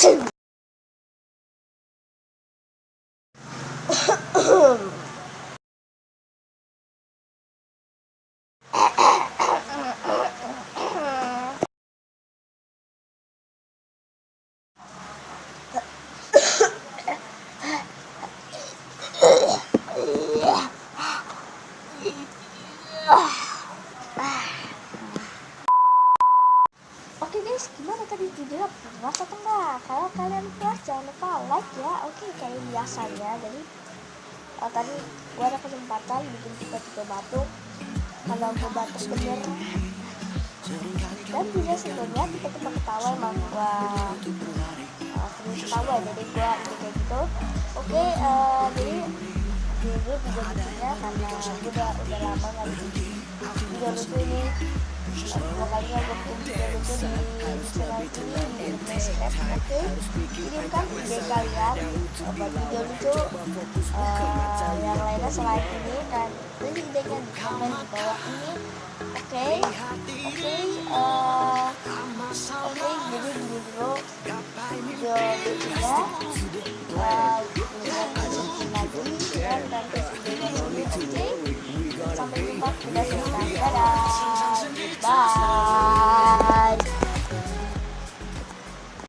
Oke guys, gimana tadi videonya, puas atau enggak? Kalau kalian puas jangan lupa like ya. Oke, kayak biasanya. Jadi tadi gue ada kesempatan bikin tipe-tipe batuk karena gue batuk bener. Dan video sebelumnya tipe-tipe ketawa emang gue sering ketawa, jadi gue kayak gitu. Oke, jadi video lucunya karena gue udah lama gak bikin video lucu ini. Makanya gue bikin video lucu di channel ini di Minecraft. Oke, kirimkan ide kalian buat video lucu yang lainnya selain ini, dan beri idenya di komen di bawah ini. Oke, jadi begini dulu video lucunya. Lihat lagi dan videonya dulu. Oke, sampai jumpa, udah selesai, dadah.